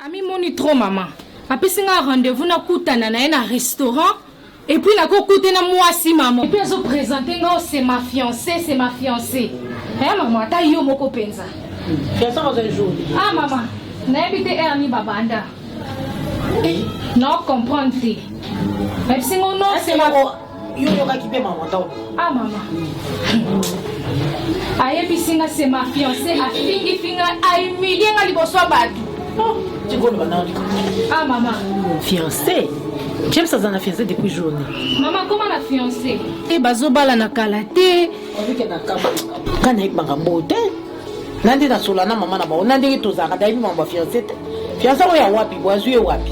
Ami moni trop maman. Après c'est un rendez-vous na kutana na un restaurant et puis na ko kutena moi si maman. Et puis elle présenter non c'est ma fiancée. Hein maman, ta yo moko penza. Fiancée dans un jour. Ah maman, na habité Ernie babanda. Non comprendre. Même si mon nom c'est ma yo qui paie maman. Ah maman. Ayebi singa c'est ma fiancée, a finga a humilié nga liboso badu. Tu vois le banane. Ah maman. Fiancée. J'aime ça dans fiancée depuis journée. Maman comment la fiancée? Et bazo bala na kalaté. On dit que na kaba. Kana ik bangambote. Nandi na solana maman na ba. Nandi to zaka dai maman fiancée. Fiancée oya wapi boazuye wapi?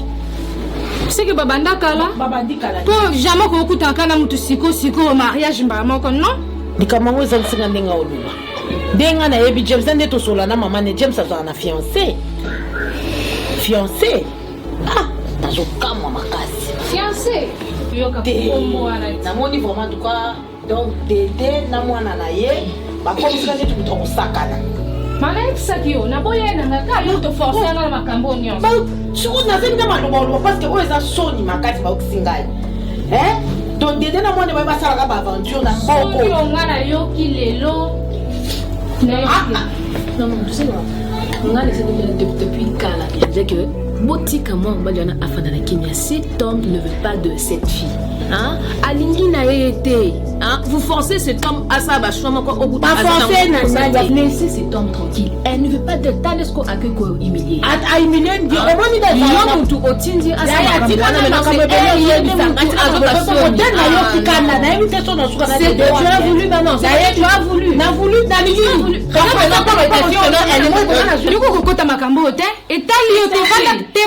C'est que babanda kala. Babandi kala. Pour jamais ko kutaka na mutu siko mariage mbama ko non? Dikamango za singa ndenga oluba. Denga na yebi James nandi to solana maman ne James ça na fiancée. Fiancé? Ah, nazo kama makasi. Fiancé? Yoka pomo ana. Na moni vraiment du quoi donc Dédé na mwana na ye ba ko sika tu mutoko sakana. Mama eksakio na boye na ngaka yo to forcer na makambo nyo. Ba shuku na zemi na maloba parce que oza soni makasi ba okusingai. Donc Dédé na mwana ba sala ka ba aventure na mboko. Yo ngana yo kilelo. Non, tu sais quoi? On a laissé depuis Kala. Je disais que Botika moi on va lui en afin dans la Kenya. Cet homme ne veut pas de cette fille. Hein? Alingi n'a été. Hein? Vous forcez cet homme à ça, au bout de laissez cet homme tranquille. Elle ne veut pas de Tanesco à que humilier. À humilier, on va lui dire. Yon tout au tindi à ça. Tu as voulu maintenant. Tu as voulu. N'a voulu.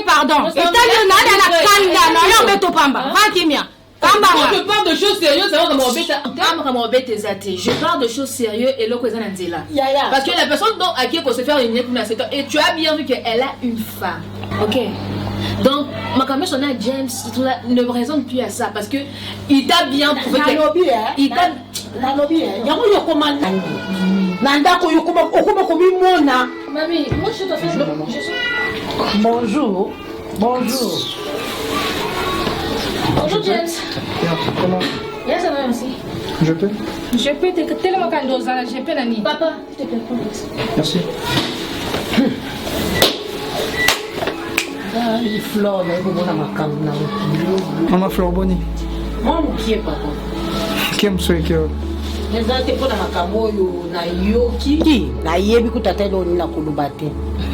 Pardon. Je parle de choses sérieuses, c'est je parle de choses sérieuses et l'autre est là. Parce que la personne dont à qui on se faire une lettre et tu as bien vu qu'elle a une femme. Ok. Donc, ma caméra son James ne présente plus à ça parce que il t'a bien prouvé que il t'a Mamie, moi je te fais Bonjour. Bonjour. Bonjour James. Comment? Yes, ça va aussi. Je peux? Je peux te tellement quand je peux nani. Papa, je te prends. Merci. Maman Fleur Boni. Moi, qui est papa? Qui aime ce que? Nezate pona makambo yo na yoki ki na yebi kutatelo ni na kulubate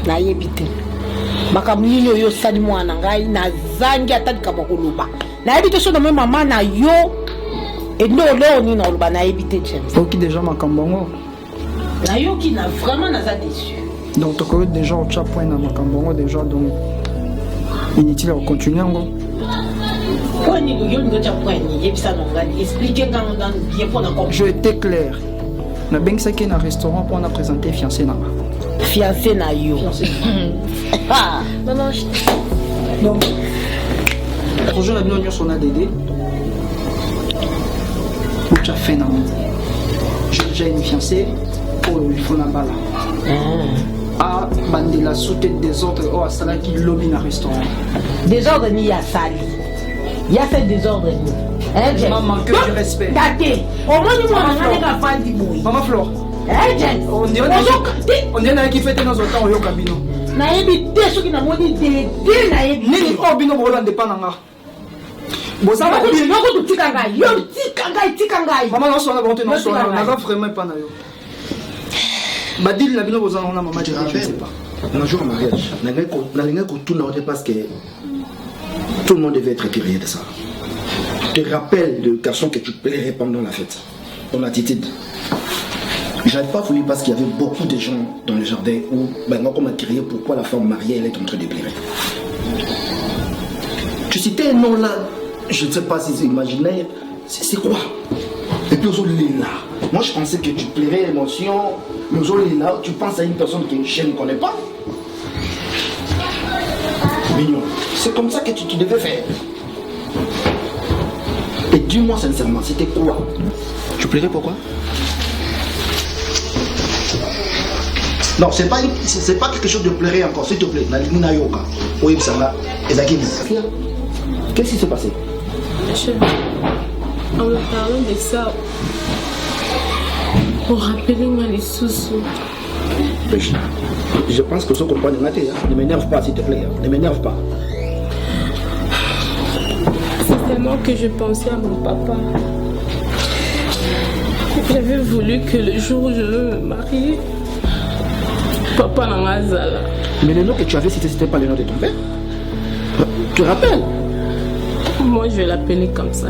na yebi te makambo nini yo sali mwana ngai na zangi atadi kama kuluba na yebi te so na mama na yo et no leo ni na kuluba na yebi te James Ok déjà makambongo na yoki na vraiment na za déçu donc tu connais déjà au chat point na makambongo déjà donc inutile de continuer ngo je étais clair. Na bengaki na restaurant pour na présenter fiancé na. Fiancé na yo. Maman. Donc projet na bino sur na Dédé. Tu as fait na. J'ai déjà une fiancée pour il faut na bala. Ah, bandela sous des ordres au asala qui lobby na restaurant. Des ordres ni ya sali. Il y a fait des ordres. Maman, que je respecte. Maman Flore. On est là qui fait dans autant au cabino. Naïbi, t'es ce qui n'a pas dit des naïbs. Ni au bino Roland de Pananga. Bosama, maman, non, sur la bonté, non, sur la vraiment pas naïo. Badil, la bino, on a maman, je ne sais pas. Un jour en mariage, tout le monde parce que tout le monde devait être éclairé de ça. Tu te rappelles le garçon que tu plairais pendant la fête, ton attitude. J'avais pas voulu parce qu'il y avait beaucoup de gens dans le jardin où maintenant on m'a crié pourquoi la femme mariée elle est en train de pleurer. Tu citais un nom là, je ne sais pas si c'est imaginaire, c'est quoi? Et puis aujourd'hui là, moi je pensais que tu plairais l'émotion, mais aujourd'hui là, tu penses à une personne que je ne connais pas. Mignon, c'est comme ça que tu devais faire. Et dis-moi sincèrement, c'était quoi? Tu plairais pourquoi? Non, c'est pas quelque chose de pleurer encore, s'il te plaît. Nalimuna yoka. Oui, ça va. Qu'est-ce qui s'est passé? En me parlant de ça, on rappelait moi les sous-sous. Je pense que ce qu'on comprend ne m'énerve pas, s'il te plaît. Ne m'énerve pas. C'est tellement que je pensais à mon papa. J'avais voulu que le jour où je veux me marier, papa n'a pas zala. Mais le nom que tu avais cité, c'était pas le nom de ton père? Tu te rappelles? Moi, je vais l'appeler comme ça.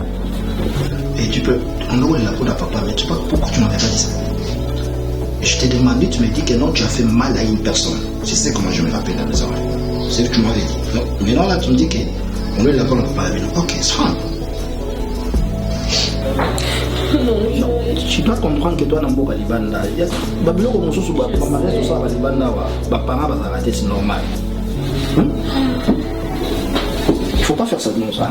Et tu peux. On aurait la peau de papa, mais tu sais pas pourquoi tu m'avais pas dit ça. Et je t'ai demandé, tu me dis que non, tu as fait mal à une personne. Tu sais comment je me rappelle dans mes oreilles. C'est ce que tu m'avais dit. Non. Mais non, là, tu me dis qu'on aurait la peau de papa avec nous. Ok, c'est fine. Non, tu dois comprendre que toi, Nambo Kalibanda, il y a des gens qui sont mariés sur Kalibanda, les parents vont arrêter, c'est normal. Il faut pas faire ça, non, ça.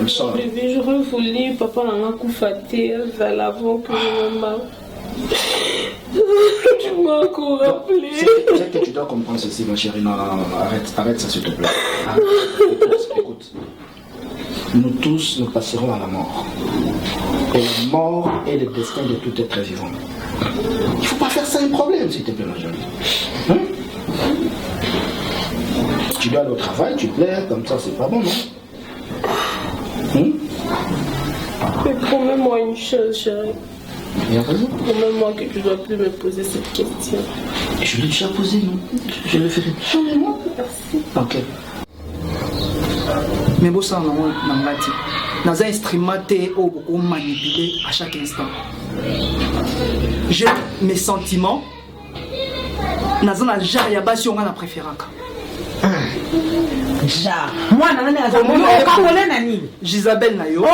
I'm sorry. Bébé, j'aurais voulu, papa n'a pas fait vers l'avant que je me marie. Tu m'as encore rappelé. C'est que tu dois comprendre ceci, ma chérie. Non, arrête ça, s'il te plaît. Écoute. Nous tous, nous passerons à la mort. Et la mort est le destin de tout être vivant. Il ne faut pas faire ça un problème, s'il te plaît, ma jolie. Tu dois aller au travail, tu plais, comme ça, c'est pas bon, non? Mais promets-moi une chose, chérie. Bien raison. Promets-moi que tu ne dois plus me poser cette question. Je l'ai déjà posé, non? Je l'ai fait. Promets-moi, merci. Ok. Mais bon, ça, on a dit. Dans un instrument, on manipulé à chaque instant. J'ai mes sentiments. Dans un genre, il y a pas si on a préféré. Moi, Gisabelle Nayo.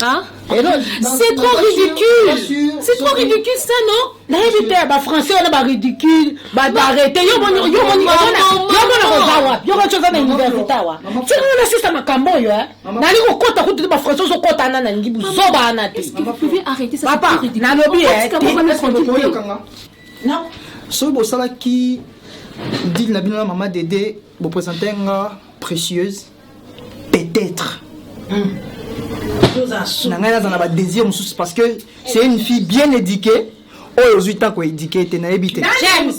Hein? C'est trop ridicule. C'est trop ridicule ça, non? Les Français sont ridicule. Arrêtez. Vous pouvez arrêter ça? Papa, non. Si vous savez qui dit la maman Dédé, vous présentez une précieuse, peut-être. Désir parce que c'est une fille bien éduquée. Oh, 8 ans qu'on est éduquée, tu n'as évité. James,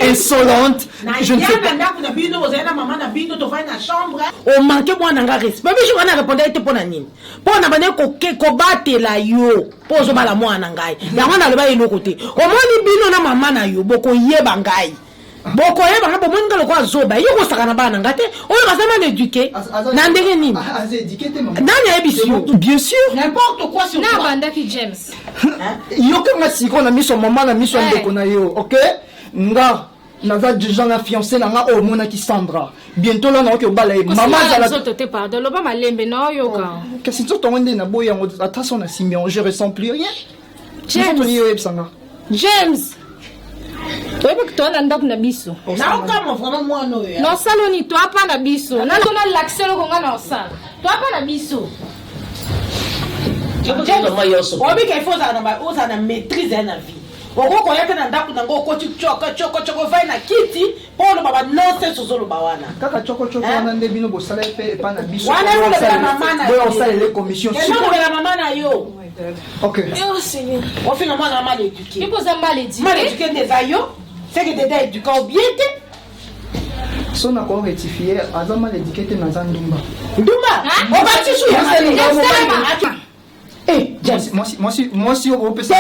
insolente. Je ne sais pas. On manque moi dans respect. Mais je vais répondre pour nani. Pour na bane ko batela yo. Pour zo bala moi nangai. Ya wana le ba yelo côté. O moni bino na mama na yo boko yeba ngai. Boko yeba na bomoni ngalo kwa zoba. Yo ko saka na bana ngate. O yo kasema éduqué. Na ndenge nini? Nani ebisio? Bien sûr. N'importe quoi sur toi. Na banda ki James. Yo que nga siko na miso mama na miso ndeko na yo, OK? Nga naza déjà na fiancé na nga o mona ki Sandra. Bientôt là na ko bala maman za la zoto te pardon, loba malembe no yo ka. Kasi to ngende na boya ngo attention na Simeon, je ressens plus rien. James. James. Toi que toi ndako na biso. Na okama vraiment moi no yo. Non saloni toi pas na biso. Na tona l'accès ko nga na osala. Toi pas na biso. Obi qu'il faut ça na maîtrise na vie. Oko ko yaka na ndako nango ko choko vai na kiti pour le baba nonsense zo lo bawana. Kaka choko wana nde bino bosala pe pa na biso. Wana lo la maman na. Boyo osala les commissions. Wana la maman na yo. OK. Oh Seigneur. On fait normalement mal éduqué. Il faut ça mal éduqué. Mal éduqué des ayo. C'est que t'es éduqué bien té. Son accord rectifié, azan mal éduqué te na Ndumba. Ndumba. On va tu sur ya. Eh, moi si on peut ça.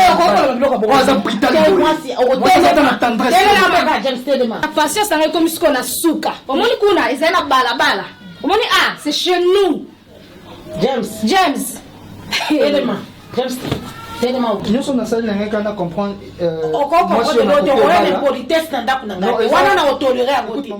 Patience ça comme ce qu'on a souka. Au moins kuna ils na bala. Au moins ah, c'est chez nous. James. Élément. James. Tellement. Nous sommes dans salle n'anga kana comprendre moi si on a politesse na ndako na ngai. Wana na tolérer à côté.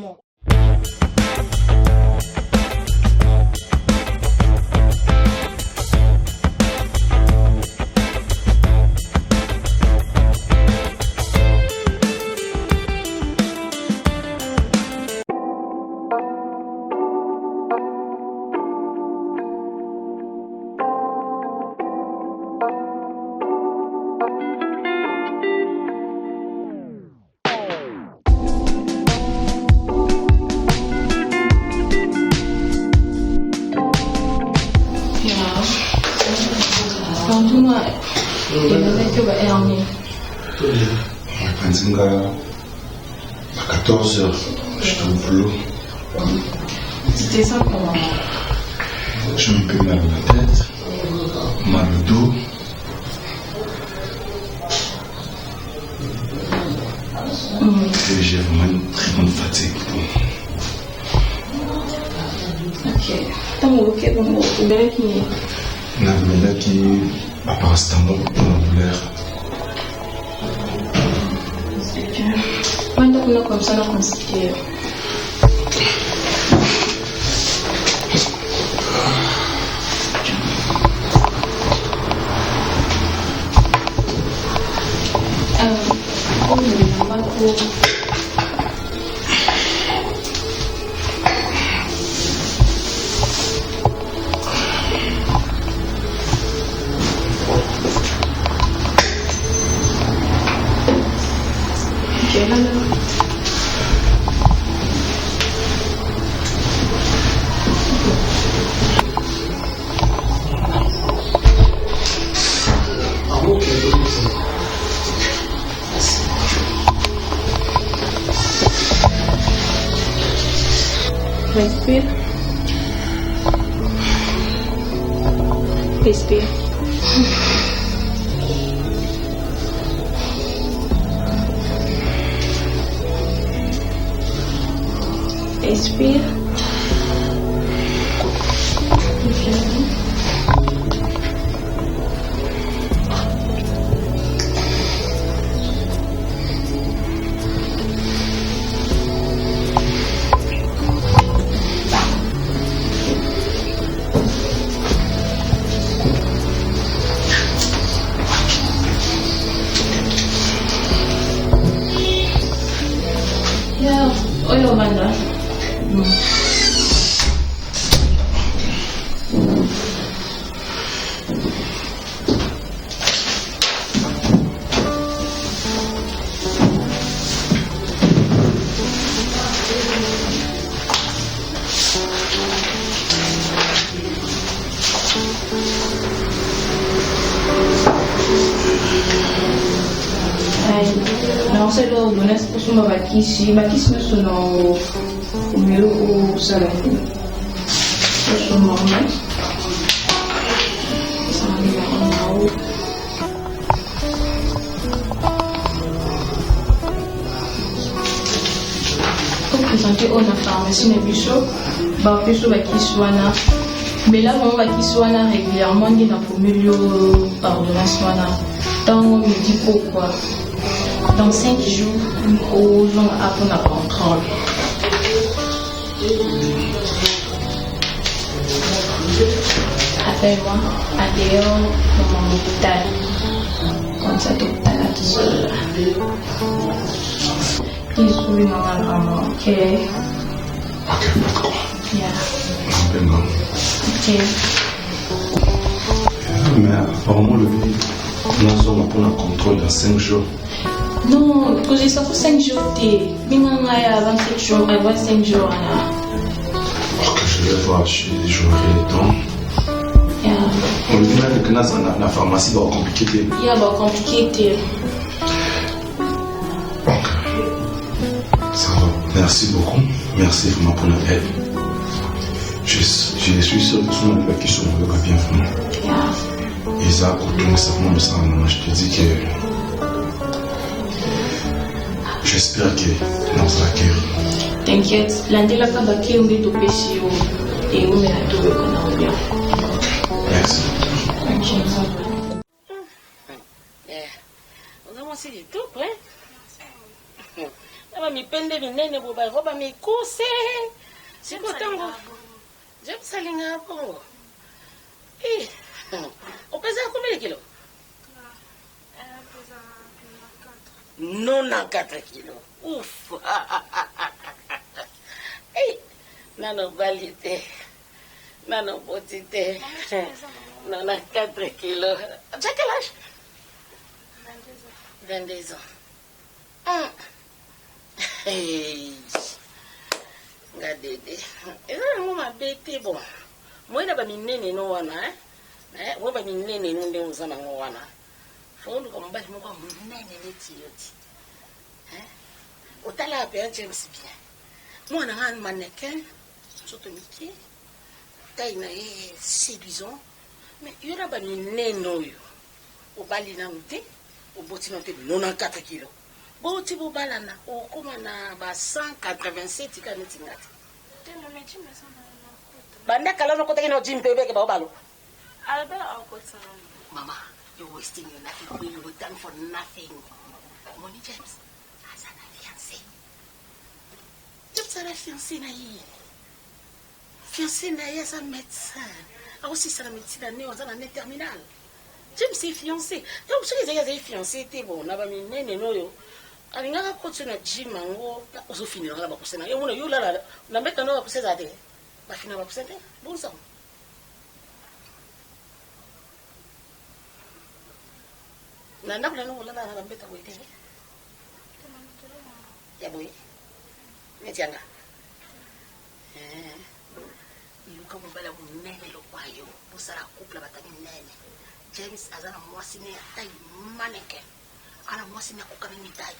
Dis-moi, tu vas hernie. À 14h, je suis au boulot. Tu te sens comment? Je me fais mal à la tête, mal au dos. Et j'ai vraiment une très grande fatigue. Ok. T'as ok pour moi? Tu verrais qui est? La qui a paracétamol pour la douleur. Quando uno comincia a conseguir. Respire. Respire. Expire. Oyo banda. Não sei lá, o Nunes puso uma baquice me sonou o meu salário. Eu sou mamãe. Pour présenter on a pharmacie na biso, ba peso bakice wana. Mais là on bakice wana régulièrement dit na pomelo ordonnance wana. Tant on me dit pourquoi. Dans 5 jours, aux gens après ma contrôle. Appelle-moi à dehors dans mon hôpital. Comme ça, tout à l'heure, tout seul. Il est souris maman vraiment, ok? Ok, pas de quoi. Yeah. Bien, Ok. mais apparemment, le vie, nous sommes pour un contrôle dans 5 jours. Non, parce que ça fait 5 jours. Avant 7 jours, avant 5 jours. Ok, je vais voir, j'aurai le temps. On lui dit que la pharmacie va compliquer. Il va compliquer. Ok, ça va. Merci beaucoup. Merci vraiment pour notre aide. Je suis sûr que tout le monde qui sont bien fait. Et ça, pour tourner ça, je te dis que j'espère que dans la guerre. T'inquiète, l'année là, quand tu es au péché, et on est là, tout le monde bien. Merci. Unamwasi kitupu Ama mipende minene boba roba mikuse. Siko tango. Jepsalinga hapo. Opesa combien de kilos? Non, 4 kilos. Ouf. Nano balite. Nano potite. Non, 4 kilos. Tu as quel âge? 22 ans. Ngadede. Eza ngo mabete bon. Moi na ba minene no wana Wo ba minene nunde uzana ngwana. Fonu kwa mbali moko munene leti yoti. Otala pe James bien. Mwana ngani mannequin, surtout Mickey. Taille na séduisant. Mais il y a ba minene oyo. Obali na mute, oboti na te 94 kilos. Boti bo balana, okoma na ba 187 kaneti ngati. Banda kala no kota kino gym bebe ke ba balo. Mama, you're wasting your nothing. You will done for nothing. Money James, as an fiancé. James a fiancé na yi. Fiancé na yi as un médecin. A aussi ça la médecine année aux années terminale. James est fiancé. Donc ceux qui ont fiancé t'es bon. Na ba minene no yo. Alinga continue na gym ngo ozo finira la ba kusena. Yo mona yo la na meta no ba kuseza te. Ba finira ba kusena. Bon ça. Nanda kula no wala na mbeta ko ite. Ya boy. Netianga. Iluka mbala munene lo kwayo. Busara couple batani nene. James azana mwasi ne tai maneke. Ana mwasi na kokana ni tai.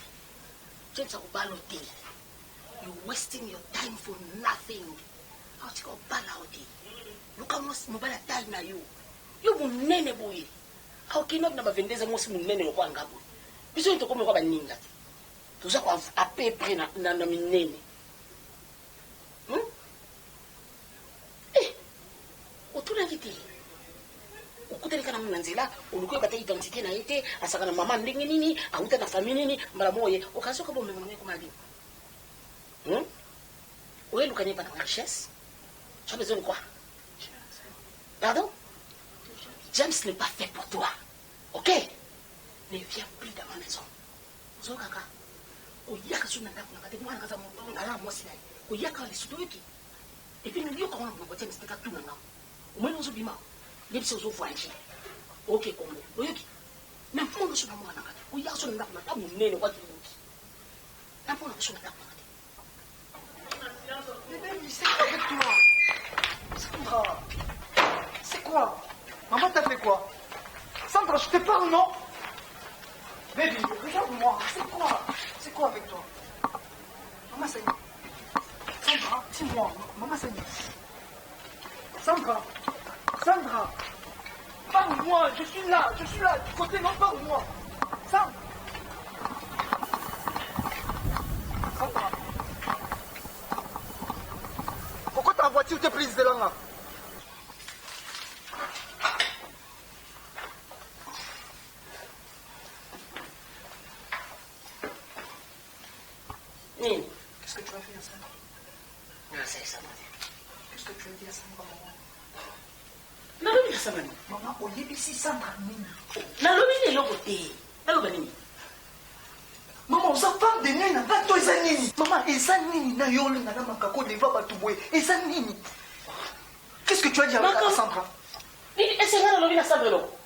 James akubalo te. You wasting your time for nothing. Autiko bala odi. Luka mwasi mbala tai na you. You munene boy. Aukino na bavendeza mwasi munene lokwa ngabo. Biso nto komwe kwa baninga. Tuza kwa apepe na minene. Otuna kiti. Ukutani kana mnanzela, ulikuwa bata identité na yete, asaka na mama ndenge nini, auta na famille nini, mara moye, okaso kabo mwenye kumali. Oye lukanye pas de richesse. Tu as besoin de quoi? Pardon? James n'est pas fait pour toi. Ok? Ne viens plus dans ma maison. Zokaka. Oyaka suna ndako nakate mwana kaza mwana ngala mwasi naye. Oyaka le sudoki. Et puis nous yoko on va James teka tuna nga. Umwe nozo bima. Yebise ozo voyager. Ok Congo. Oyoki. Na mpondo suna mwana ngate. Oyaka suna ndako nakate munene kwa kiyoki. Na mpondo suna ndako nakate. C'est quoi avec toi? Sandra, c'est quoi? Maman t'a fait quoi? Sandra, je te parle, non? Baby, regarde-moi, c'est quoi avec toi? Maman Sani. Sandra, dis-moi, Maman Sani. Sandra, parle-moi, je suis là, du côté, non, parle-moi. Sandra. Pourquoi ta voiture t'est prise de là? Qu'est-ce que tu as fait à ça? Non, c'est ça, maman. Qu'est-ce que tu as dit à Sandra, maman? Nalobi ça, maman. Maman, au lieu ici, Sandra, nini? Nalobi ne lokote. Naloba nini? Maman, oza femme de nini? Bato eza nini? Maman, eza nini na yo linga na makako deva bato boye? Eza nini? Qu'est-ce que tu as dit à Sandra? Est-ce que nalobi na Sandra loko?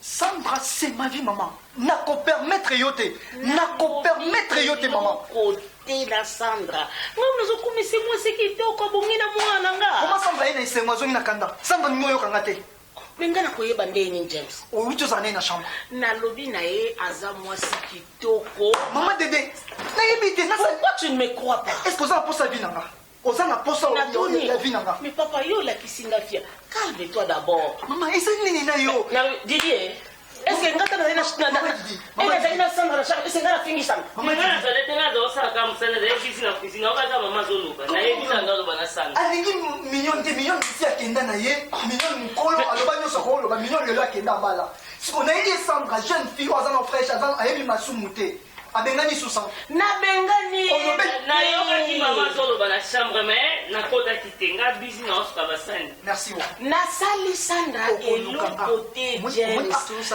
Sandra, c'est ma vie, maman. Nako permettre yote. Nako permettre yote, maman. Côté la Sandra. Maman, nous avons c'est moi ce qui était au kabongi na moi nanga. Comment Sandra est ici moi zoni na kanda? Sandra nyo yo kangate. Menga na koyeba ndeni James. O wicho zane na chambre. Na lobi na ye aza moi ce qui toko. Maman Dédé, na yebite na Pourquoi tu ne me crois pas? Est-ce que ça pour sa vie nanga? Oza na posa la vie nanga. Mais papa yo la kisinga fia. Calme-toi d'abord. Maman, eza nini na yo? Na Didier. Est-ce que ngata na ina Sandra na charge? Est-ce que ngata fingi sana? Maman, ça dépend de ça comme ça de cuisine cuisine. On va dire maman zoluka. Na yebi sanga lo bana sanga. Alingi million ici akenda na ye, million nkolo aloba nyoso ko aloba million lelo akenda bala. Siko na ye Sandra jeune fille oza na fraîche aza ayebi masumu te. Abengani susan. Na bengani. Na yoka ki maman zolo bana chambre mais na kota kitenga business ka basani. Merci beaucoup. Na sali Sandra et l'autre côté James.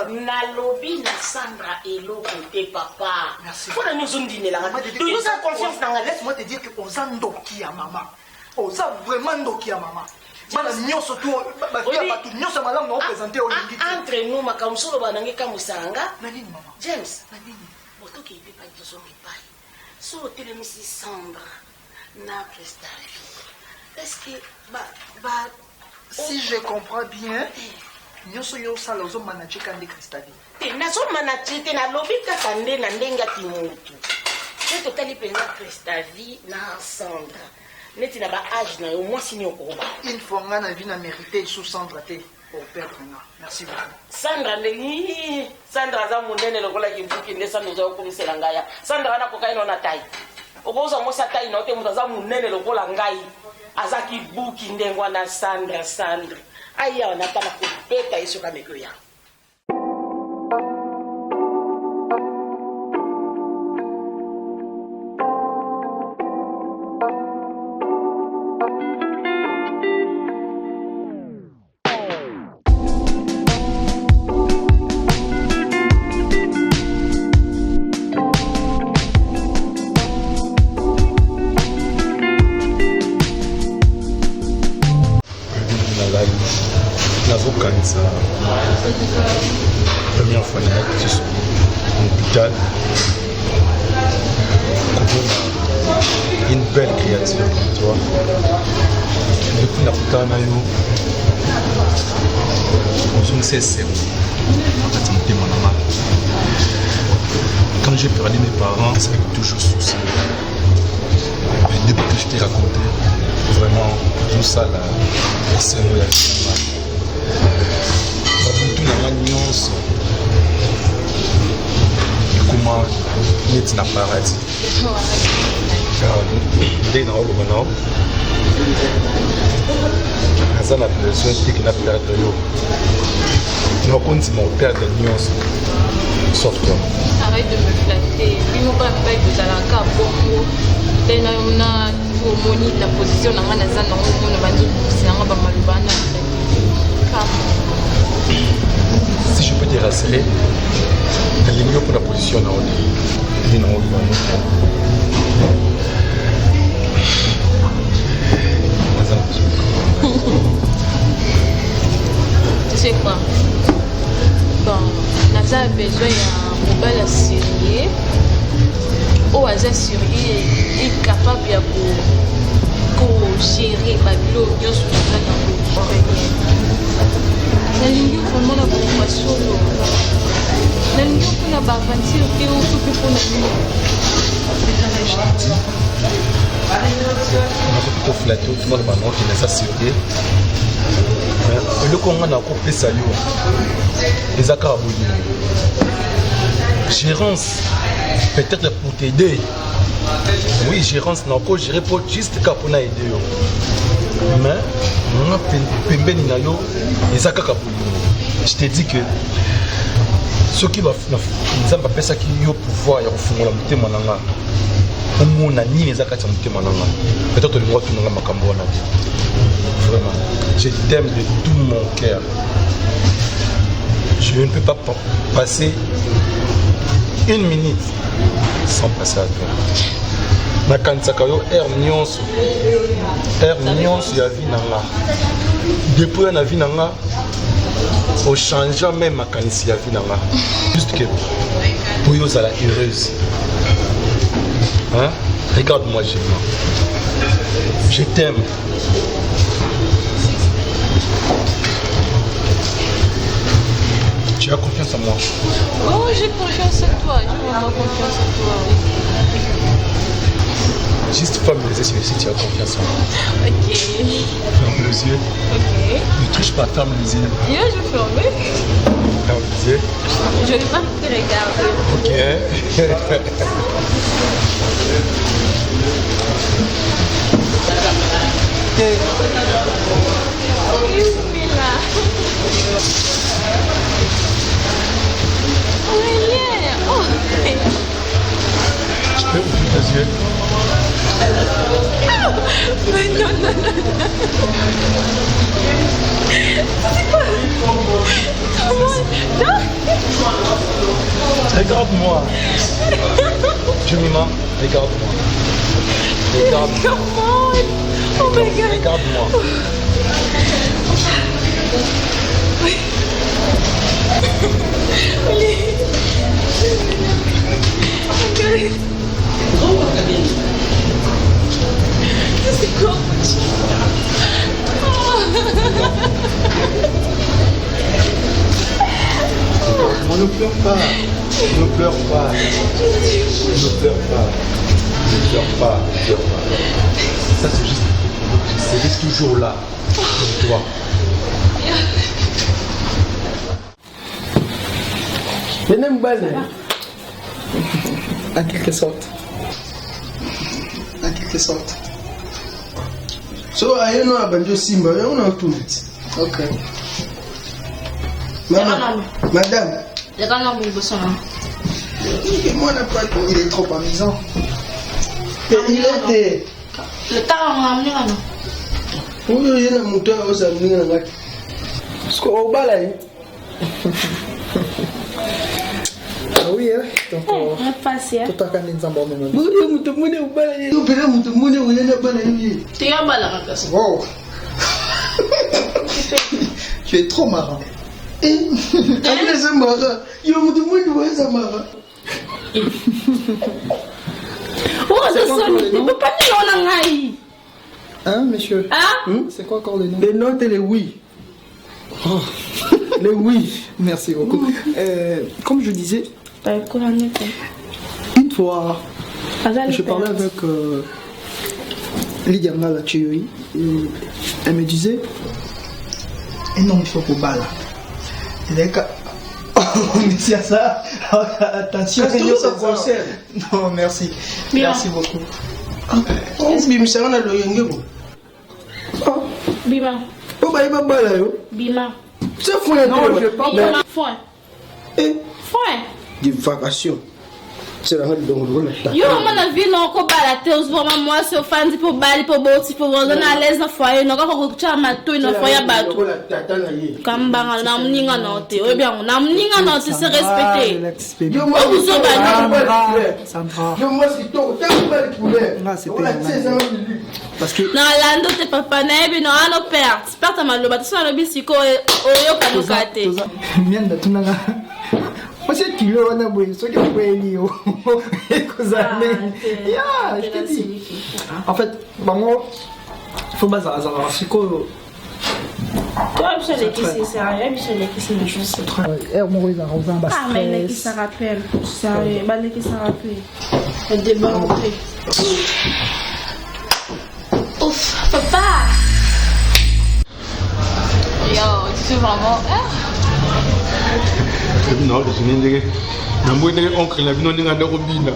Na lobby na Sandra et l'autre côté papa. Merci. Faut la nous dîner là. Tu nous as confiance dans la laisse-moi te dire que oza ndoki ya maman. Oza vraiment ndoki ya maman. Mana nyonso tu ba tu nyonso malamu na présenter au lingi. Entre nous makamsolo banange kamusanga. Na nini maman? James. Na nini? Qui ne peut pas dire son mépaille. Sur le téléphone, Sandra n'a plus ta vie. Est-ce que, si je comprends bien, nyonso yo osala ozomanaje kande Cristalline te nazomanaje te nalobi kaka nde na ndenge ati motu te totali mpenza Cristalline na Sandra neti na baage na yo mwasi ni okoba une fois nga na vie na mérité sous Sandra te operdre nga merci beaucoup Sandra ndeni Sandra aza monene lokola kimfuki nde Sandra oza okomisela ngai Sandra wana kokai na tai okoza mosa tai na ote moto aza monene lokola ngai aza kibuki ndengwa na Sandra aya wanataka kupeta hizo kama meko yao première fois que je suis à l'hôpital, une belle créature comme toi. Depuis la putain je ne sais quand j'ai perdu mes parents, ça fait toujours souci. Mais depuis que je t'ai raconté, vraiment, tout ça là, c'est moi la vie. Tout na nuance comment net na paradis dès na oloba nao aza na besoin teke na perdre yo nakondima operdre nuance sauf toi. Arrête de me flatter puis mon père m'a dit ozalaka bongo te na omoni na position na nga naza nango mona banzokokisa nanga bamaloba na si je peux te rassurer, la ligne pour la position dans le tu sais quoi? Bon, Naza a besoin d'un mobile sérieux. Ou Aza sérieux est capable de gérer ma vie sur la nalingi vraiment na kokwa solo nalingi mpona baaventure te osoki mpona nini nakoki toflate otumana bango kende eza sérieux eloko nga nakopesa yo eza kaka bolingo gérance peut-être pour t'aider oui gérance nako gérer po juste kaka mpona aider yo mais nga pembeni na yo eza kaka bolingo je te dis que soki nzambe apesaki yo pouvoir ya kofungola motema na nga omona nini eza kati ya motema na nga peut-être olingo atunanga makambo wana te vraiment je t'aime de tout mon cœur je ne peux pas passer une minute sans passer à toi nakanisaka yo air nyonso ya vie na nga depuis na vie na nga ochange même makanisi ya vie na nga juste que pour yo ozala heureuse hein? Regarde-moi Gemma, je t'aime. Tu as confiance en moi? Oh, j'ai confiance en toi, j'ai vraiment confiance en toi. Juste pas me laisser si tu as confiance en moi. Ok. Ferme les yeux. Ok. Ne touche pas, ferme les yeux. Yo, je vais fermer. Ferme les yeux. Je ne vais pas te regarder. Ok. Je peux ouvrir tes yeux? Mais non, non, non, non. C'est quoi? Non. Regarde-moi. Jemima, regarde-moi. Regarde-moi. Oh my God. Regarde-moi. C'est quoi? Oh. pas. Ne pleure pas. Ne pleure pas. Ne pleure pas. Ne pleure pas. Ça, c'est juste. Je reste toujours là. Pour toi. Mais n'aime pas, en quelque sorte. En quelque sorte. So, I know about your Simba. I don't know to it. Ok. Maman, madame. Les gars, non, vous sont là. Moi, il est trop amusant. Et il était. Le temps, on a amené là, non? Oui, il y a un moteur aux amis. Parce qu'on va là. Ah oui, hein? Donc, On est passé. tout à fait, nous avons même. Oui, il y a un moteur au balai. Il y a un moteur au balai. Tu es en bas là, maintenant. Wow! Tu es trop marrant. Il y a un moteur au balai. Oh, c'est ça, il ne peut pas dire on a eu. Hein, monsieur? Hein? C'est quoi encore le nom? Les notes et les oui. Oh, le oui. Merci beaucoup. Comme je disais, une fois, je parlais avec Lydia Ngala Tchiyoui et elle me disait non, il faut qu'on balle. C'est ça. Attention, Non, merci. Bien. Merci beaucoup. Oh, Bim, ça, on a le yengebo. Bima. Oh, bah, il va baller. Bima. C'est fou, non, je parle. Bima. Foin. Foin. Divagation. C'est la règle de l'eau. Yo, mana vi non ko balate os voma moi se ofandi po bali po boti po wozo na les na foyer no ko cha mato no foyer batu kambanga na mninga note o bien na mninga note se respecter Yo, moi, vous en bani Sandra. Yo, moi, c'est toi. T'as pas le poulet. Ah, c'était parce que na lando te papa na ebi no ano perte perte maloba to na bisiko oyo kanokate mianda tunanga Monsieur Kilo, on a besoin de ce qu'il faut aller au je te dis. En fait, moi, il faut pas ça. C'est quoi? toi je sais qui c'est sérieux je sais qui c'est je sais ah mais qui ça rappelle sérieux bah qui ça rappelle le débat ouf papa yo tu sais vraiment Non, je suis né. Je oncle la bino ninga de robina.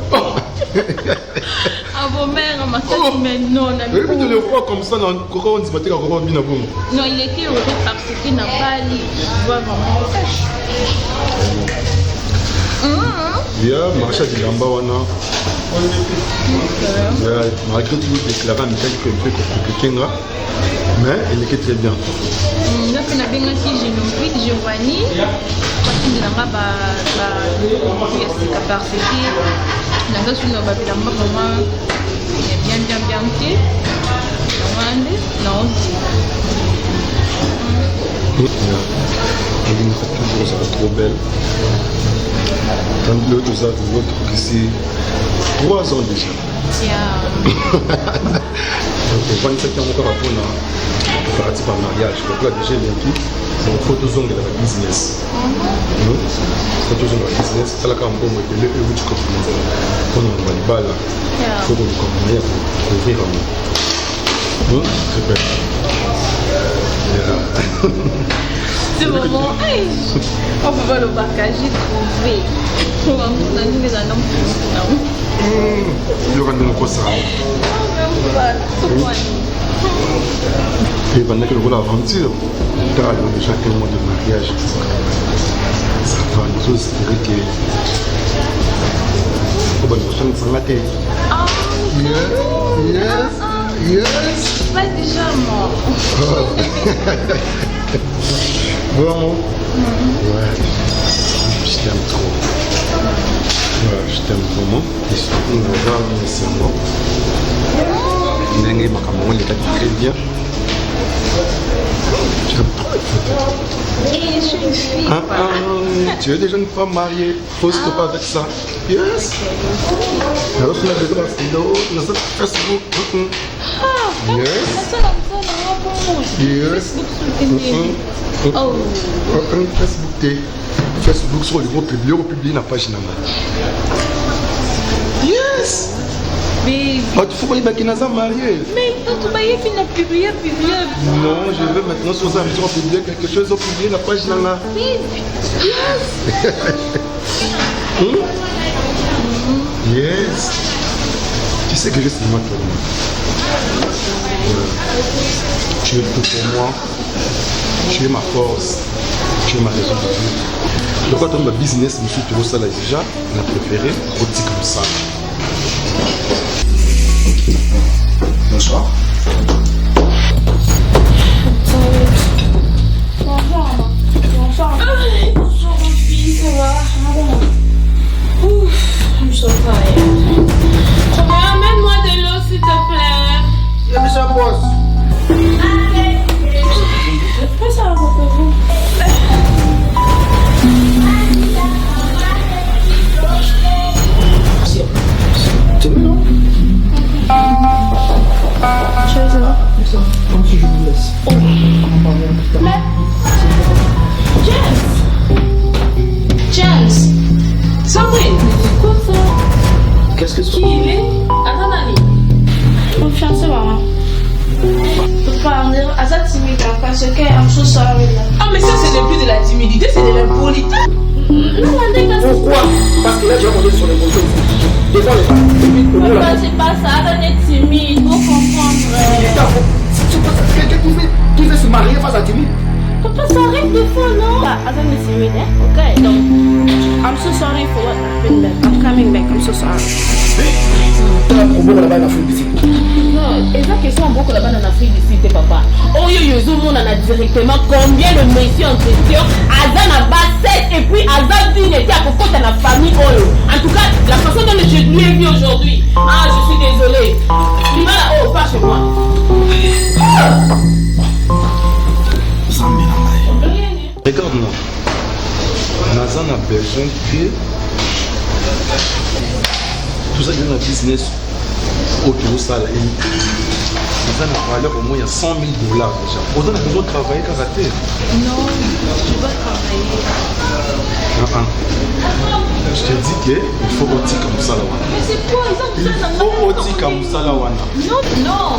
Ah vos mères ma tête mais non na Mais tu le vois comme ça dans coco on dit pas que robina bon. non il était heureux parce qu'il n'a pas lu voir vraiment Yeah, marché de Lamba wana. Yeah, malgré tout déclaré en tant que peu compliqué mais il était très bien. là c'est la benga qui Giovanni parce que là ba c'est parce que là sur nos babila vraiment bien té non Elle est toujours trop belle. Tant l'autre qui c'est 3 ans déjà. Donc 27 ans encore à préparatif par mariage. Donc là déjà il y a tout. Donc photos de la business. Photos de la business. C'est là quand on va le où tu commences. Quand on va le bal là. Il faut qu'on commence à couvrir un. Très belle. c'est vraiment on peut voir le bagage trouvé on va nous les annonces il y aura de ça. Et pendant que vous l'aventure, dans le chaque mois de mariage, ça va nous espérer que on va nous changer sans la tête. Yes. pas déjà mort Bon. Ouais. Je t'aime trop. Ouais, je t'aime vraiment. Et surtout, on va voir c'est moi. Nengue makamon les quatre très bien. J'aime trop. et je suis une fille Tu es déjà une femme mariée. Poste pas avec ça. Yes. Alors tu l'as déjà dans notre Facebook. Yes. Yes. oh Facebook. Facebook sur le gros publier la page nanga. Yes. Mais tu faut qu'on y ait marié. mais toi tu vas y publier. Non, je veux maintenant sur ça publier quelque chose, publier la page nanga. Yes. Yes. Tu sais que je suis moi pour moi. Tu es tout pour moi. Tu es ma force. Tu es ma raison de vivre. Donc quand on a business, je suis toujours ça là déjà. On a préféré petit comme ça. Bonsoir. Bonsoir, mon fils, ça va? Ouf, I'm so tired. Amène-moi de l'eau, s'il te plaît. Il y a plus un boss. Pourquoi ça va, papa? C'est mieux, non? Comme si je vous laisse. James, Sandrine, Quoi ça? Qu'est-ce que c'est? qui il est? Attends, Nani. Mon fiancé, maman. Papa, Asa timide parce que I'm so sorry. Ah, mais ça, ce n'est plus de la timidité, c'est de l'impolité. Pourquoi? Parce que là, j'ai monté sur les motos. Devant les femmes. Papa, c'est pas ça. Asa est timide, il faut comprendre. Quelqu'un qui veut se marier face à Timmy. Papa, ça arrive des fois, non? Asa est timide, hein? Ok, donc, I'm so sorry for what happened back. I'm coming back, I'm so sorry. Tu as un problème là-bas en Afrique d'ici. Non, et ça question beaucoup là-bas en Afrique d'ici, papa. Oh, yo, monde en a directement combien de messieurs en question. Asa n'a pas 7 et puis Asa dit qu'il était à côté de la famille. En tout cas, la façon dont je lui ai vu aujourd'hui. Ah, je suis désolée. Il va là, oh, pas chez moi. Regarde-moi. Nazan a besoin que tout ça dans le business autour de ça. Nazan a parlé au moins il y a $100,000 déjà. Vous avez besoin de travailler karaté. Non, je dois travailler. Je te dis qu'il faut aussi comme ça là. Mais c'est quoi? Il faut aussi comme ça là. Non, non.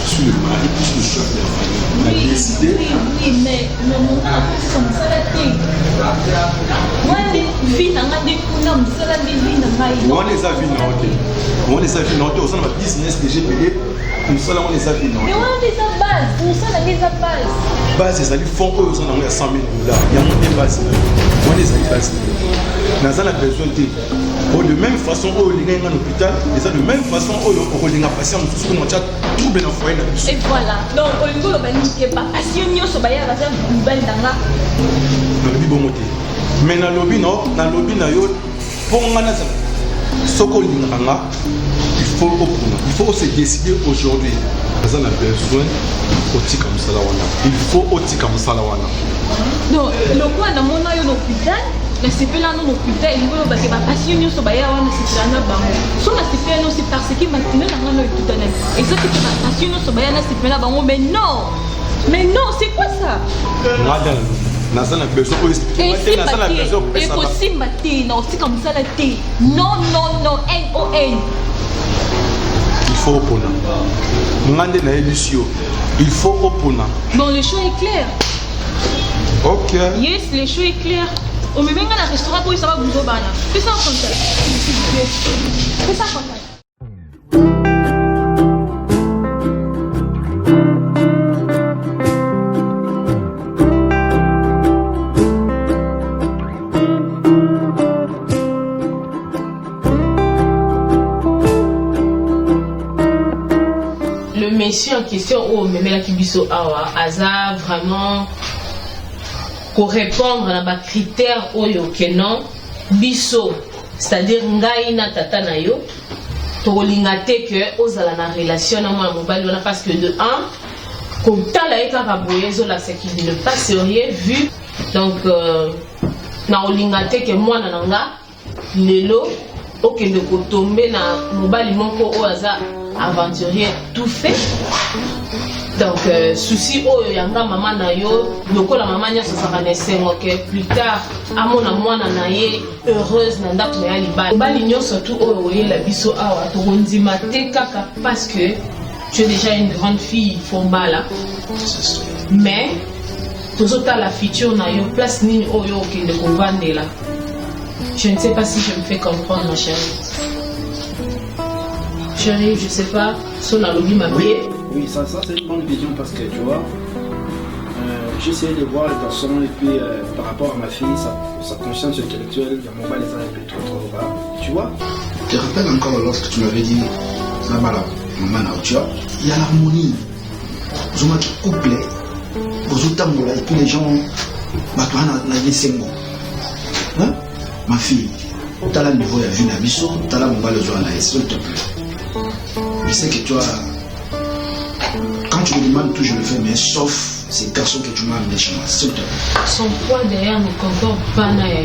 Je suis le mari, je suis le chef de la famille. On a décidé. Oui, mais mon père comme ça la tête. Moi, les filles n'ont pas de coups, ça la vie n'a pas eu. On les a vus dans on les a vus dans au sein de ma business déjà payé. Comme ça là on les a vus dans Mais on a des bases, pour ça, on a des bases. base c'est les fonds eux sont dans $100,000. Il y a mon base. On les a bases. Nazan a besoin de de même façon où les gens en hôpital, et ça de même façon où les gens patient tout le monde a trouble dans foyer. Et voilà. Donc au niveau de l'obélisque, pas passion ni au sobaya va faire belle dans la. Dans le bon côté. Mais dans le lobby non, dans le lobby na yo pour ngana ça. Soko linganga, il faut se décider aujourd'hui. Nazan a besoin aussi comme ça là wana. Il faut aussi comme ça là wana. Donc le quoi dans mon ayo l'hôpital. Mais c'est pas là non hôpital, il faut que ma passion ni sobaya wana c'est là na bango. So na c'est pas non c'est parce que maintenant na ngano tout à l'heure. Et ça que ma passion ni sobaya na c'est pas là bango mais non. Mais non, c'est quoi ça? Madame, Nazan a besoin de Nazan a besoin de et aussi maté, non, c'est comme ça la T. Non, non, non, N-O-N. Il faut opponer. Mande na émission. Il faut opponer. Bon, le choix est clair. Ok. Yes, le choix est clair. On me met dans le restaurant pour ça va vous au bana. Fais ça en contact. Fais ça en contact. Le monsieur en question, oh, mais la kibiso awa, asa vraiment pour répondre à la critère oyo kenon biso, c'est-à-dire ngai na tata na yo, to lingate que ozala na relation na moi mobile wana parce que de un, comme tala eka kaboyezo la c'est qu'il ne pas sérieux vu donc na olingate que moi na nga lelo okende ko tomber na mobile moko o aza aventurier tout fait. Donc, souci oh yanga maman na yo, lokola maman nya so saka nesengo que plus tard amona mwana na ye heureuse na ndako na libala. Bali nyonso tout oh la biso awa to ndima te kaka parce que tu es déjà une grande fille formala. Mais tozota la future na yo place nini oyo okende kovandela. Je ne sais pas si je me fais comprendre ma chérie. Chérie, je sais pas si on a lobby ma vie. Oui, ça c'est une bonne vision parce que tu vois, j'essayais de voir les garçons et puis par rapport à ma fille, sa conscience intellectuelle, il y a mon bas les uns et trop bas. Tu vois? Tu te rappelles encore lorsque tu m'avais dit, là-bas, maman, tu vois, il y a l'harmonie. Vous avez qui couple, vous avez et puis les gens, bah toi, on a laissé moi. Ma fille, tu as le niveau de la vie d'Abisso, tu as la mobile de la s'il te plaît. Je sais que tu as. Quand tu me demandes tout, je le fais, mais sauf ces garçons que tu m'as amenés chez moi, s'il te plaît. Son poids derrière ne concorde pas na yo.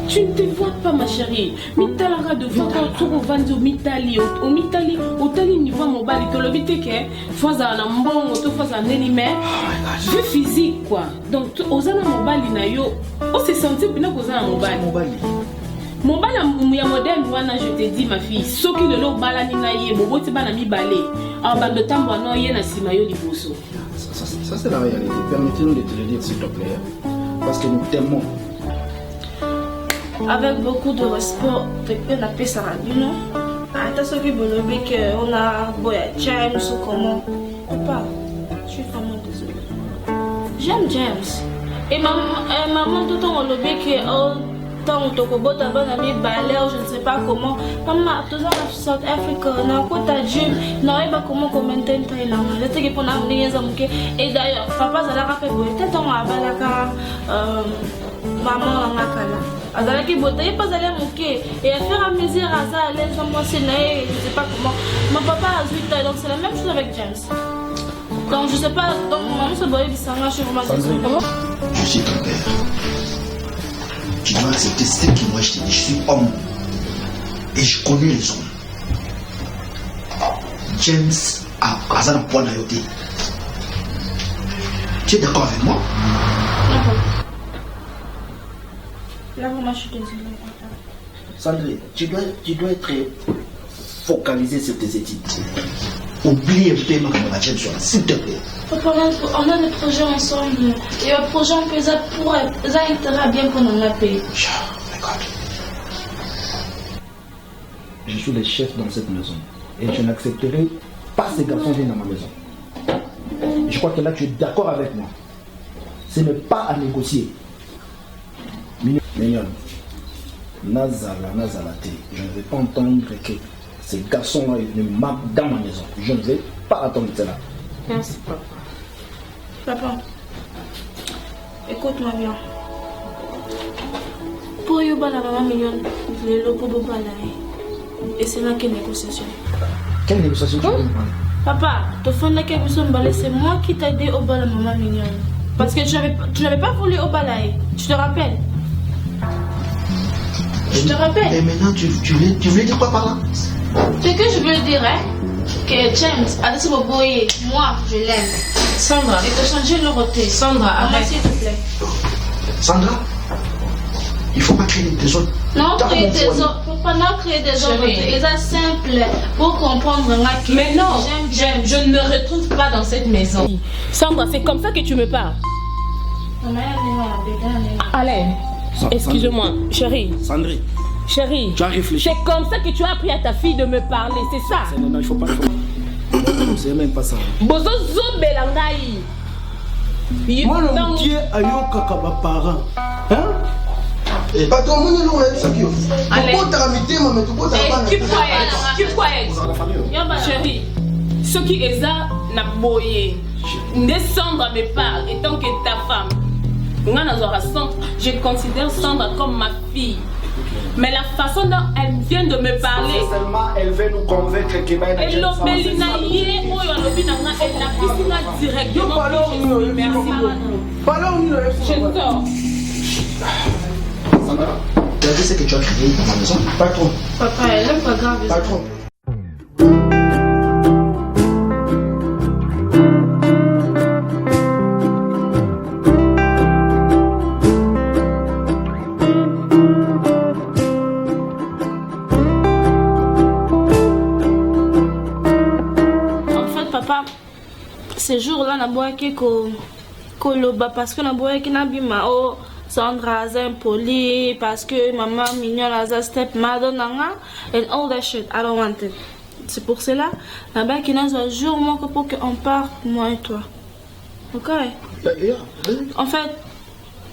Tu ne te vois pas, ma chérie. Mitala de fois quand tu revandes au Mitali, au tali niveau mobile, tu le vite que fois à l'ambon, tu fois à l'élément. Jeu physique quoi. Donc aux ana mobile na yo, on se sentit bien qu'aux ana mobile. Mobile ya moderne wana je te dis ma fille, soki le lo balani na ye, boboti bana mi balé. En bande de temps no ye na sima yo liboso. Ça c'est la réalité. Permettez-nous de te le dire s'il te plaît. Parce que nous t'aimons. Avec beaucoup de respect, tu peux l'appeler Sarah, non? Attends, ce qui veut dire qu'on a James ou comment? Papa, je suis vraiment désolée. J'aime James. Et maman, tout le temps, on le dit que tant que tu as un ami balai, je ne sais pas comment. Maman, tout le temps, South Africa, on a quoi ta gym, on n'a pas comment commenter en Thaïlande. Je sais que pour nous, et d'ailleurs, papa, ça l'a rappelé, peut-être on a maman, on a kala. Azalaki botaye pas aller moquer et à faire à mesure à ça à l'aise moi c'est naïf je sais pas comment mon papa a 8 ans donc c'est la même chose avec James donc je sais pas donc maman se voyait bizarrement chez moi je suis ton père tu dois accepter ce que moi je te dis je suis homme et je connais les hommes James a un point à yoter tu es d'accord avec moi? Là, vraiment, je suis désolée. Sandrine, tu dois être focalisé sur tes études. Oublie un peu ma James, s'il te plaît. Papa, on a des projets ensemble. Et un projet en pesant pour ça intérêt bien qu'on en a payé. Je suis le chef dans cette maison. Et je n'accepterai pas ces garçons venir dans ma maison. Je crois que là, tu es d'accord avec moi. Ce n'est pas à négocier. Mignon, Nazala, je ne vais pas entendre que ces garçons-là ne marquent dans ma maison. Je ne vais pas attendre cela. Merci, papa. Papa, écoute-moi bien. Pour Yoba, la maman Mignon, les locaux de Balaï. Et c'est là qu'est négociation. Quelle négociation tu veux demander? Papa, tu fais la question de c'est moi qui t'ai aidé au bal la maman Mignon. Parce que tu n'avais pas voulu au Balaï. Tu te rappelles? Je te rappelle. Et maintenant, tu voulais dire quoi par là? Ce que je veux dire, hein, que James a dit boboyer, moi, je l'aime. Sandra, et que changer le roté. Sandra, arrête. S'il te plaît. Sandra, il ne faut pas créer des autres. Non, créer des autres. Faut pas non créer des autres. Et ça simple pour comprendre. Mais non, James, je ne me retrouve pas dans cette maison. Sandra, c'est comme ça que tu me parles. Allez. Excuse-moi, chérie. Sandrine. Chérie. Tu as réfléchi. C'est comme ça que tu as appris à ta fille de me parler, c'est ça? Non, il faut pas. C'est même pas ça. Bozo Zobelangaï. Moi, mon Dieu, ayo kakaba parent. Hein? Et pas ton monde, non, ça qui est. Allez. Keep quiet. Chérie, ce qui est ça, n'a boyé. Descendre à mes parts, et tant que ta femme. Je considère Sandra comme ma fille. Mais la façon dont elle vient de me parler. Seulement, elle veut nous convaincre que elle l'obélina hier, ou elle la piscine directement. Je sors. Sandra, tu as dit ce que tu as créé dans ma maison? Pas trop. Papa, elle est pas grave. Pas trop. Papa, ces jours-là, na boyaki koloba parce que na boyaki na bima oh Sandra is impoli parce que maman mignon as a stepmother nanga and all that shit. I don't want it. C'est pour cela, na boyaki na un jour moi pour qu'on parte moi et toi. Ok? En fait,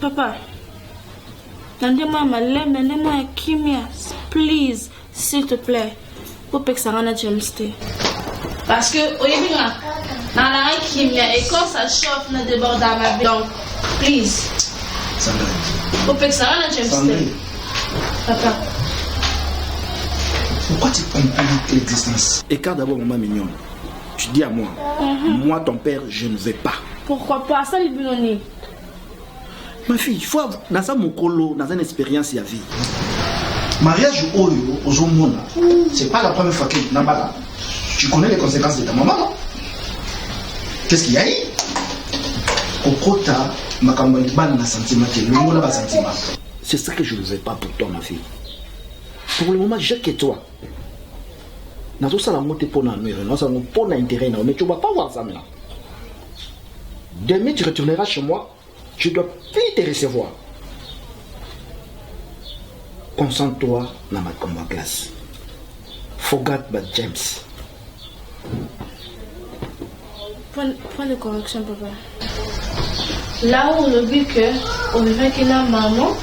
papa, nandema malem, nandema kimia, please, s'il te plaît, pour que ça rende James T. Parce que au début na kimia et quand ça chauffe na déborde dans ma vie. Donc please pour que ça rende James T. Papa, pourquoi tu compliques l'existence? Écarte d'abord maman mignonne. Tu dis à moi, moi ton père je ne vais pas. Pourquoi pas ça les binoni? Ma fille, il faut dans ça mon colo, dans une expérience à vie. Mariage oyo aux hommes, c'est pas la première fois que Nabala. Tu connais les conséquences de ta maman, non? Qu'est-ce qu'il y a eu? Kokota, Makambaliban na sentiment, le mot là sentiment. C'est ça que je ne veux pas pour toi, ma fille. Pour le moment, j'ai que toi. Dans tout ça, la montée pour nous, nous avons pas d'intérêt, mais tu ne vas pas voir ça maintenant. Demain, tu retourneras chez moi, je ne dois plus te recevoir. Concentre-toi dans ma classe. Forget about James. Point de correction, papa. Là où on a vu que on vivait qu'il a maman,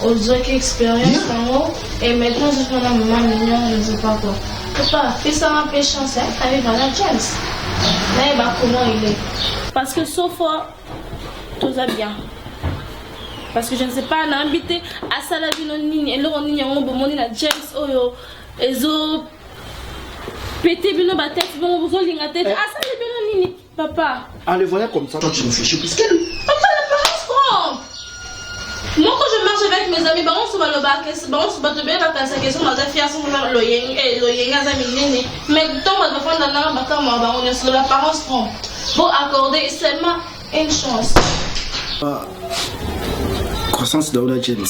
on a une expérience en haut, et maintenant je prends la maman mignonne, je ne sais pas quoi. Papa, fais ça un peu chance, avec Madame James. Là, comment il est? Parce que sauf tout va bien. Parce que je ne sais pas, on a invité à Salavino Nini, et là on y a un bon à James Oyo, et zo pété bino ba tête, bon vous allez la tête. Ah ça les bino Nini, papa. Ah le voilà comme ça, toi tu réfléchis plus qu'elle. Papa la paresse quoi? Moi quand je marche avec mes amis, on se va le bac, on se va te bien la question, on va faire son le yeng et le yeng azami nini. Mais tant on va faire dans la bac on est sur la parence franc. Pour accorder seulement une chance. Croissance d'Aoda James,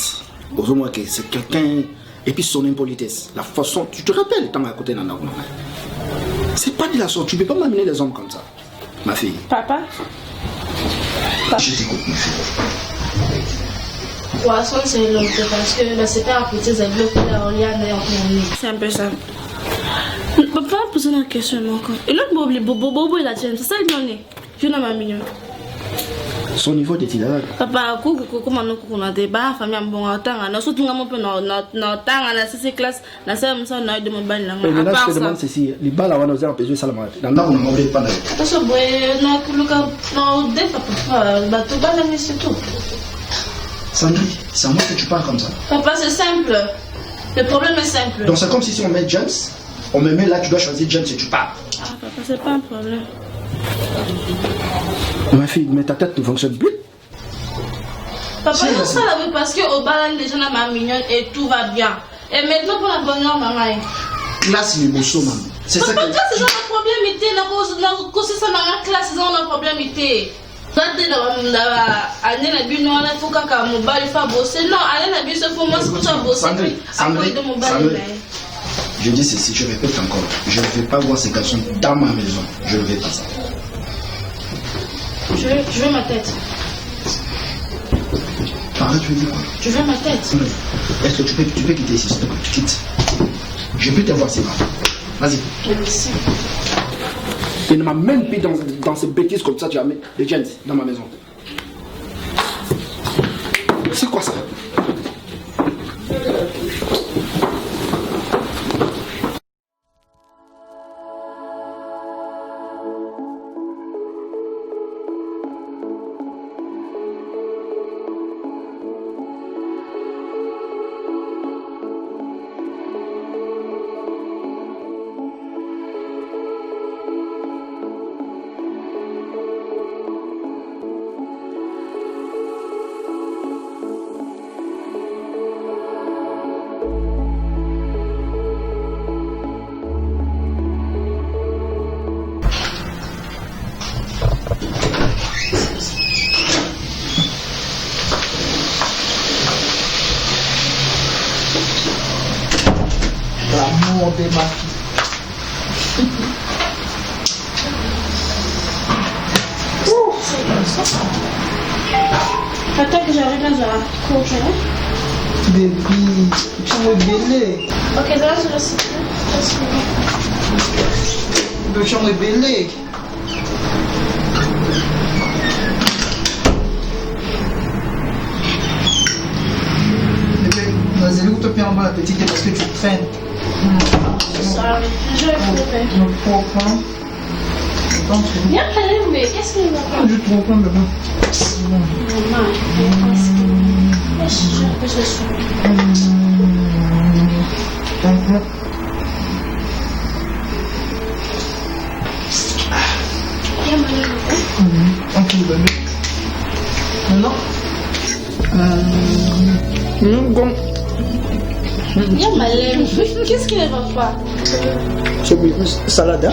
heureusement que c'est quelqu'un, et puis son impolitesse, la façon, tu te rappelles, tant à côté d'un homme. C'est pas de la sorte, tu peux pas m'amener les hommes comme ça, ma fille. Papa? Je t'écoute, ma fille. Poisson, c'est l'autre, parce que c'est pas un petit zèbre que la Oliane est en plein. C'est un peu ça. Papa, poser une question encore. Et l'autre bobo, il a James, c'est ça le donné. Je n'ai pas mignon. Son niveau d'études. Papa, comment nous avons débat, famille bon temps, nous sommes un peu dans temps, dans ces classes, dans ces moments, nous avons demandé la main. Maintenant, je te demande ceci, les balles avant nous avons pesé ça la main. Dans là, on n'a pas pas d'aller. Attention, nous avons des papa, tout bas, c'est tout. Sandri, c'est à moi que tu parles comme ça. Papa, c'est simple. Le problème est simple. Donc c'est comme si on met James, on me met là, tu dois choisir James et tu pars. Ah, papa, c'est pas un problème. Ma fille, mais ta tête ne fonctionne plus. Papa, non, ça la veut parce qu'au bal, les gens ont ma mignonne et tout va bien. Et maintenant, pour la bonne heure, maman. Classe, les beaux maman. C'est ça que. Papa, c'est ça le problème, c'est ça dans la classe, c'est ça le problème. Regardez l'année la bille non il faut qu'à mon bal il faut bosser non allez la bille se faut moi c'est pour bosser Sandrine, je dis ceci, je répète encore, je ne vais pas voir ces garçons dans ma maison, je ne vais pas ça. Je veux ma tête. Arrête, tu veux dire quoi? Je veux ma tête. Est-ce que tu peux quitter ici, s'il te plaît? Quitte. Je peux te voir, c'est grave. Vas-y. Merci. Il ne m'a même pas dans ces bêtises comme ça, tu as mis des gens dans ma maison. C'est quoi ça? Attends que j'arrive dans la cour. Baby, tu me belé. Ok, là, je reste. Tu me belé. Vas-y, où te pieds en bas la petite parce que tu traînes. Sorry, je vais couper. Ne prends pas. Viens, mais qu'est-ce qu'il va faire? Je trouve pas bébé. Maman, je suis que ce soit. Viens, maman. Ok, bébé. Non. Viens, ma lèvre. Qu'est-ce qui ne va pas? C'est salade.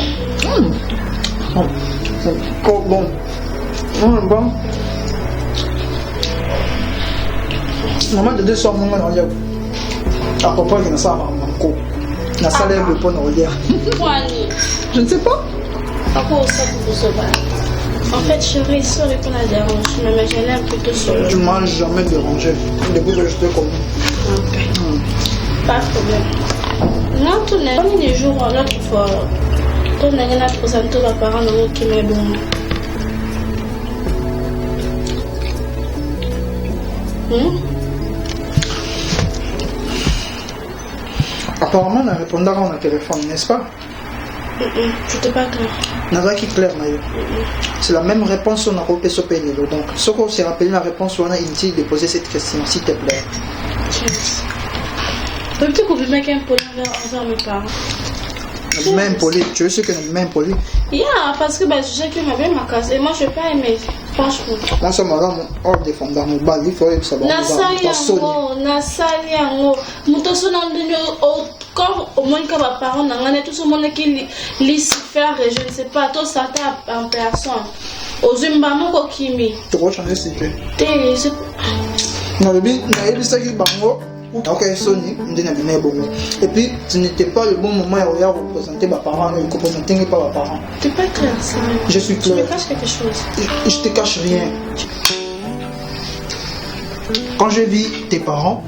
Bon. Bon. Maman de deux soirs, maman, on y a. À propos, il y a ça à Manco. La salaire de pont, on y a. Je ne sais pas. Pourquoi ça pour se battre? En fait, chérie, ça répond à la dérange, mais je l'aime plutôt seule. Tu ne m'as jamais dérangé depuis que je te connais. Ok. Pas de problème. Non, tout n'est pas les jours là qu'il faut. Tout n'est pas présenté aux parents de nous qui m'aident. Apparemment, on a répondu à mon téléphone, n'est-ce pas? Je t'ai pas clair. N'a qui clair, Mayo. C'est la même réponse qu'on a repéré sur Pénélo. Donc, ce qu'on s'est rappelé la réponse, on a inutile de poser cette question, s'il te plaît. Peut-être qu'on peut mettre un poli envers mes parents. Même poli, tu veux ce que même poli? Yeah, parce que je sais que ma belle m'a cassé. Moi, je n'ai pas aimé. Franchement. Moi, ça m'a rendu hors de fondant mon bal. Il faut que ça va. Nasali yango. Mutoso nandinyo quand au moins que mes parents n'ont tout ce monde qui laisse faire, je ne sais pas, tout ça en personne. Aux humains, mon kimi. Tu vas changer si tu veux. Non, le but, ça qui bango. Ok, Sony, et puis ce n'était pas le bon moment où il a représenté mes parents, il ne représentait pas mes parents. Tu n'es pas clair, ça. Je suis clair. Tu me caches quelque chose. Je te cache rien. Quand je vis tes parents,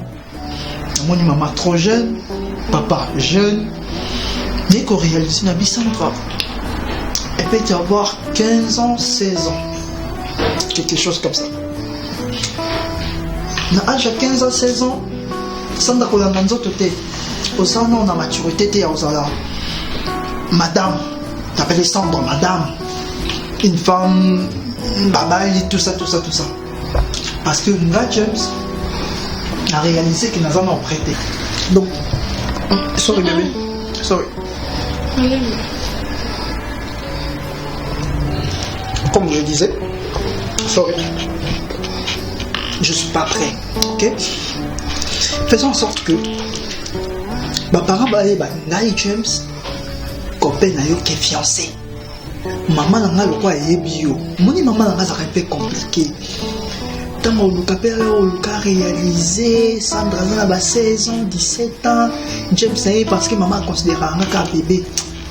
mon maman trop jeune, papa jeune, dès qu'on réalise une vie sans grave, elle peut y avoir 15 ans, 16 ans, quelque chose comme ça. À l'âge de 15 ans, 16 ans, Sandra kolanda nzoto te osana na maturité te ya ozala madame, t'appelles Sandra madame, une femme babali, tout ça parce que nga James a réalisé qu'il n'a jamais prêté. Donc sorry bébé, sorry. Comme je disais, sorry, je suis pas prêt, ok. Faisons en sorte que mes parents Ngai James copain na yo qui est fiancé. Maman nanga lokwa yebi moni maman nanga ça un peu compliqué. Tant on luka réalisé Sandra na 16 ans, 17 ans, James c'est parce que maman considère un bébé.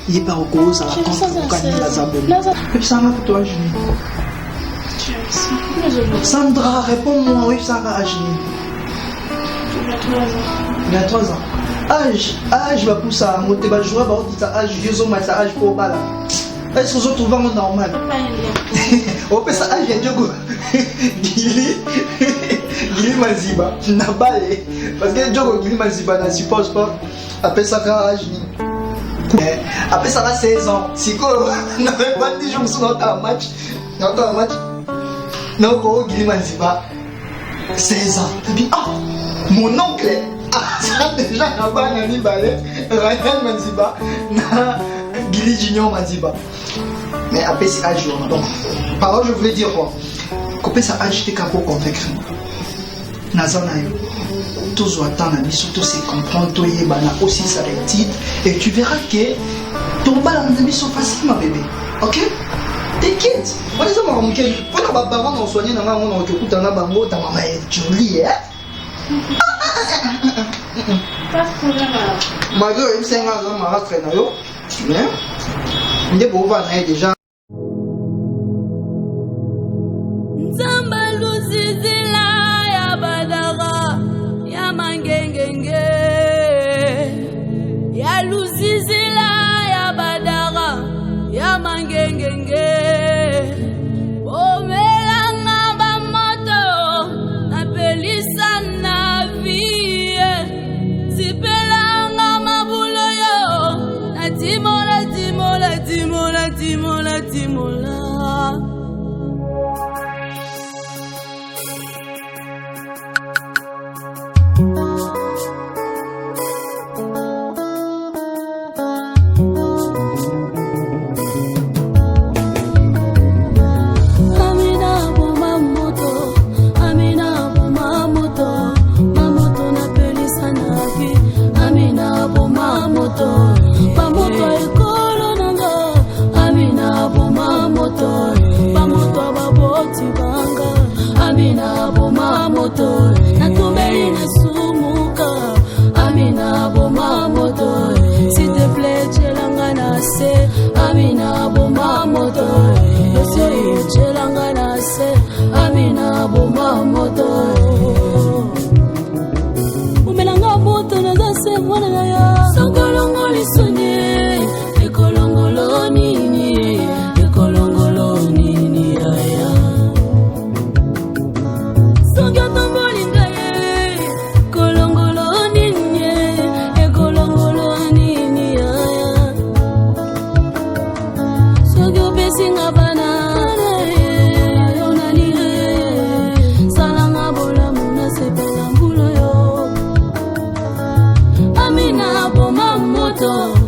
Il est pas au cause à la contre la zaboni. Et puis ça va pour toi Julie. Sandra réponds-moi, oui ça va Julie. Il a 3 ans. Âge va pousser à monter, va jouer, va dire âge, vieux homme, ça âge pour pas là. Est-ce que vous trouvez normal? On peut ça âge, il y a Diogo. Gili Maziba, n'a pas parce que Diogo Gili Maziba ne suppose pas. Après ça, âge. Après ça, 16 ans. Si quoi, n'avait pas dit, je me suis dans un match. Dans un match. Non, Gili Maziba, 16 ans. Et puis, mon oncle, ça déjà là-bas, Nani Balé, Ryan Maziba, Gili Junior Maziba. Mais après c'est âge, donc, par je voulais dire quoi? Quand ça âge, t'es capable de convaincre. Nazanayo, tous attendent, surtout c'est comprendre, toi et bana aussi ça rétite, et tu verras que ton bal en amis sont faciles, ma bébé. Ok? T'inquiète. On est en train de pour nos parents, on soigne, on a écouté un bango, ta maman est jolie, hein? Pas de problème. Malgré que c'est un grand marathon, mais il est pour voir déjà. likenge omelanga bamoto napelisa na vie sipelanga mabulo yo natimola timola timola timola timola natumeli nasumuka amina boma moto s'il te plaît chelanga na se amina boma moto dossier chelanga na se amina boma moto